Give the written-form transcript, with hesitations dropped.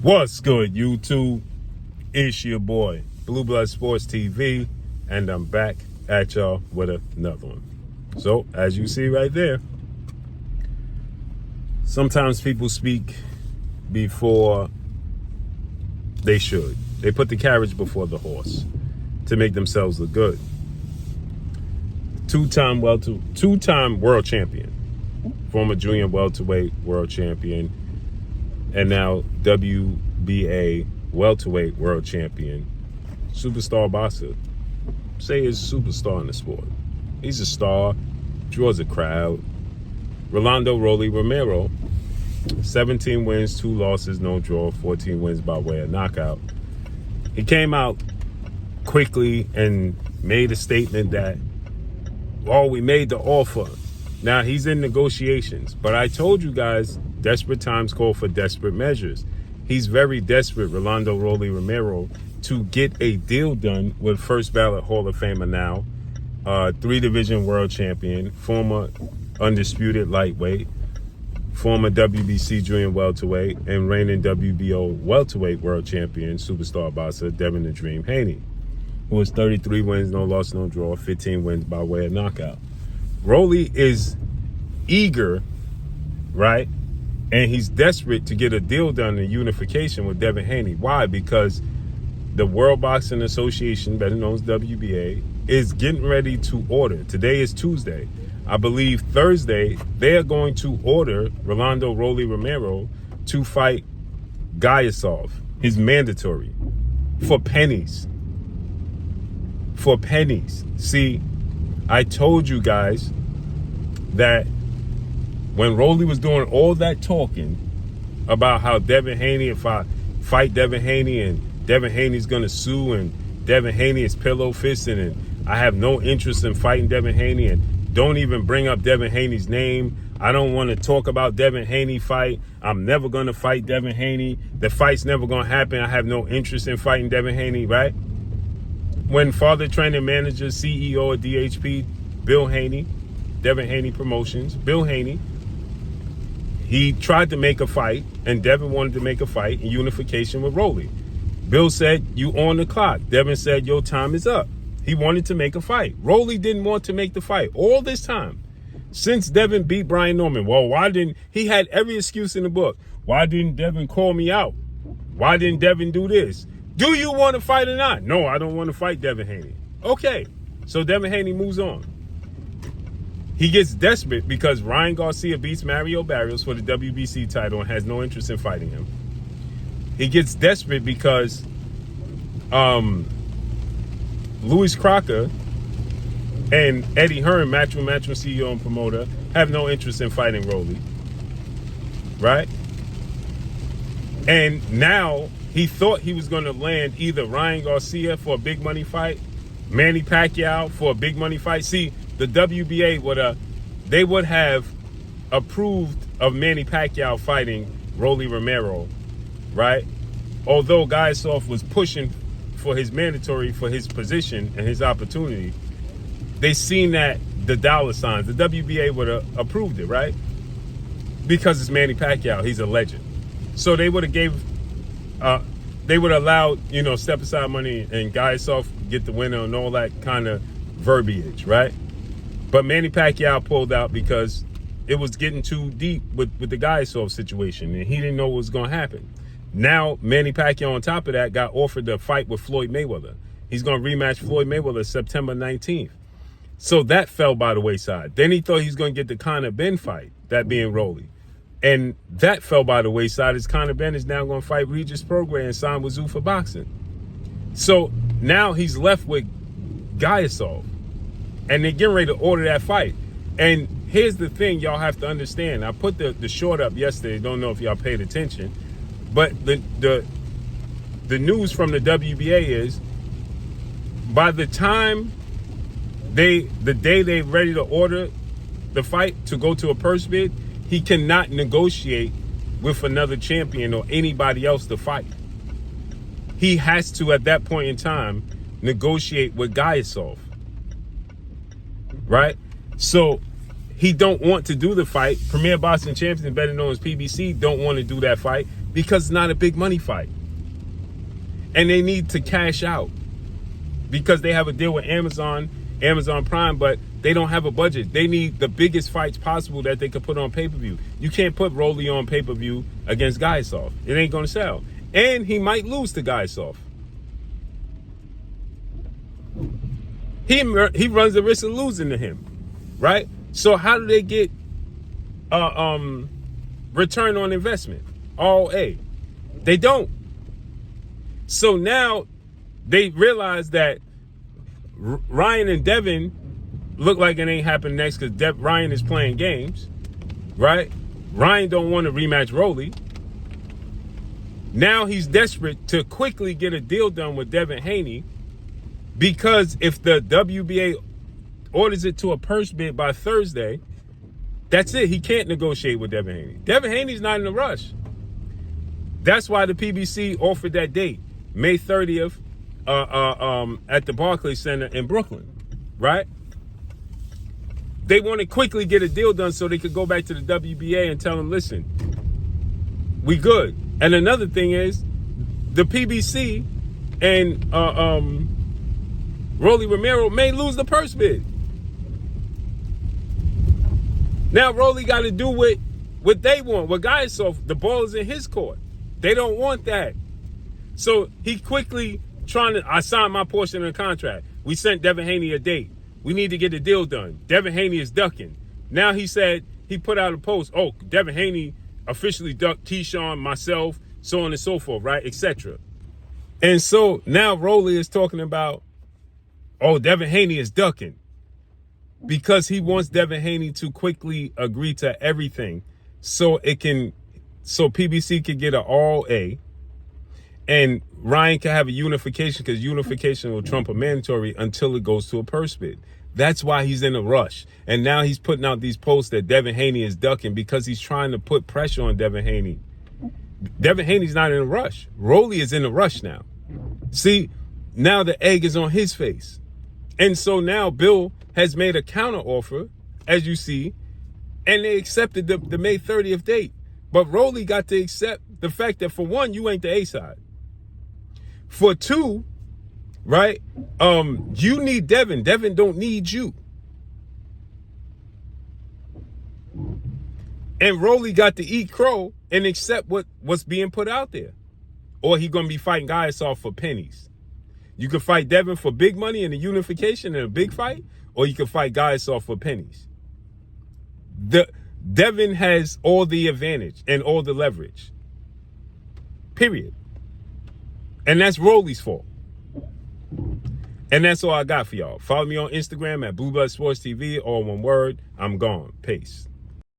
What's good, YouTube? It's your boy, Blue Blood Sports TV, and I'm back at y'all with another one. So, as you see right there, sometimes people speak before they should. They put the carriage before the horse to make themselves look good. Two-time world champion, former junior welterweight world champion, and now WBA welterweight world champion, superstar boxer. Say he's a superstar in the sport. He's a star, draws a crowd. Roelly Romero, 17 wins, 2 losses, no draw, 14 wins by way of knockout. He came out quickly and made a statement that, we made the offer. Now he's in negotiations, but I told you guys, desperate times call for desperate measures. He's very desperate, Roelly Romero, to get a deal done with first ballot Hall of Famer now, 3-division world champion, former undisputed lightweight, former WBC junior welterweight, and reigning WBO welterweight world champion, superstar boxer Devin the Dream Haney, who has 33 wins, no loss, no draw, 15 wins by way of knockout. Roelly is eager, right? And he's desperate to get a deal done in unification with Devin Haney. Why? Because the World Boxing Association, better known as WBA, is getting ready to order. Today is Tuesday. I believe Thursday, they are going to order Roelly Romero to fight Gayasov, his mandatory, for pennies. For pennies. See, I told you guys that when Roelly was doing all that talking about how Devin Haney, if I fight Devin Haney and Devin Haney's going to sue and Devin Haney is pillow fisting and I have no interest in fighting Devin Haney and don't even bring up Devin Haney's name. I don't want to talk about Devin Haney fight. I'm never going to fight Devin Haney. The fight's never going to happen. I have no interest in fighting Devin Haney, right? When father trainer manager, CEO of DHP, Bill Haney, Devin Haney Promotions, Bill Haney, he tried to make a fight, and Devin wanted to make a fight in unification with Roelly. Bill said, you on the clock. Devin said, your time is up. He wanted to make a fight. Roelly didn't want to make the fight all this time. Since Devin beat Brian Norman, he had every excuse in the book. Why didn't Devin call me out? Why didn't Devin do this? Do you want to fight or not? No, I don't want to fight Devin Haney. Okay, so Devin Haney moves on. He gets desperate because Ryan Garcia beats Mario Barrios for the WBC title and has no interest in fighting him. He gets desperate because Louis Crocker and Eddie Hearn, Matchroom CEO and promoter, have no interest in fighting Roelly. Right? And now he thought he was going to land either Ryan Garcia for a big money fight, Manny Pacquiao for a big money fight. See, the WBA would have approved of Manny Pacquiao fighting Roelly Romero, right? Although Gayasov was pushing for his mandatory, for his position and his opportunity, they seen that the dollar signs, the WBA would have approved it, right? Because it's Manny Pacquiao, he's a legend. So they would have they would allow, step aside money and Gayasov get the winner and all that kind of verbiage, right? But Manny Pacquiao pulled out because it was getting too deep with the Gayasov situation, and he didn't know what was going to happen. Now, Manny Pacquiao, on top of that, got offered a fight with Floyd Mayweather. He's going to rematch Floyd Mayweather September 19th. So that fell by the wayside. Then he thought he was going to get the Conor Benn fight, that being Roelly. And that fell by the wayside as Conor Benn is now going to fight Regis Prograis and sign with Zuffa Boxing. So now he's left with Gayasov. And they're getting ready to order that fight. And here's the thing y'all have to understand. I put the short up yesterday. Don't know if y'all paid attention. But the news from the WBA is by the time the day they're ready to order the fight to go to a purse bid, he cannot negotiate with another champion or anybody else to fight. He has to, at that point in time, negotiate with Gayasov. Right? So he don't want to do the fight. Premier Boxing Champions, better known as PBC, don't want to do that fight. because it's not a big money fight. And they need to cash out because they have a deal with Amazon Prime, but they don't have a budget. They need the biggest fights possible that they could put on pay-per-view. You can't put Roelly on pay-per-view against Guyasov. It ain't going to sell. And he might lose to Guyasov. He runs the risk of losing to him, right? So how do they get return on investment? All A. They don't. So now they realize that Ryan and Devin look like it ain't happening next because Ryan is playing games, right? Ryan don't want to rematch Roelly. Now he's desperate to quickly get a deal done with Devin Haney because if the WBA orders it to a purse bid by Thursday, that's it. He can't negotiate with Devin Haney. Devin Haney's not in a rush. That's why the PBC offered that date, May 30th, at the Barclays Center in Brooklyn, right? They want to quickly get a deal done so they could go back to the WBA and tell them, listen, we good. And another thing is, the PBC and Roelly Romero may lose the purse bid. Now Roelly got to do what they want. What Guyasov, the ball is in his court. They don't want that. So he quickly I signed my portion of the contract. We sent Devin Haney a date. We need to get the deal done. Devin Haney is ducking. Now he said, he put out a post, oh, Devin Haney officially ducked Keyshawn, myself, so on and so forth, right, etc. And so now Roelly is talking about, oh, Devin Haney is ducking because he wants Devin Haney to quickly agree to everything so PBC can get an all A and Ryan can have a unification because unification will trump a mandatory until it goes to a purse bid. That's why he's in a rush. And now he's putting out these posts that Devin Haney is ducking because he's trying to put pressure on Devin Haney. Devin Haney's not in a rush. Roelly is in a rush now. See, now the egg is on his face. And so now Bill has made a counter offer, as you see, and they accepted the May 30th date. But Roelly got to accept the fact that, for one, you ain't the A side. For two, right, you need Devin. Devin don't need you. And Roelly got to eat crow and accept what's being put out there. Or he going to be fighting Guyasov for pennies. You can fight Devin for big money in a unification in a big fight, or you can fight Guyasov for pennies. Devin has all the advantage and all the leverage. Period. And that's Roelly's fault. And that's all I got for y'all. Follow me on Instagram at Blue Blood Sports TV, all one word. I'm gone. Peace.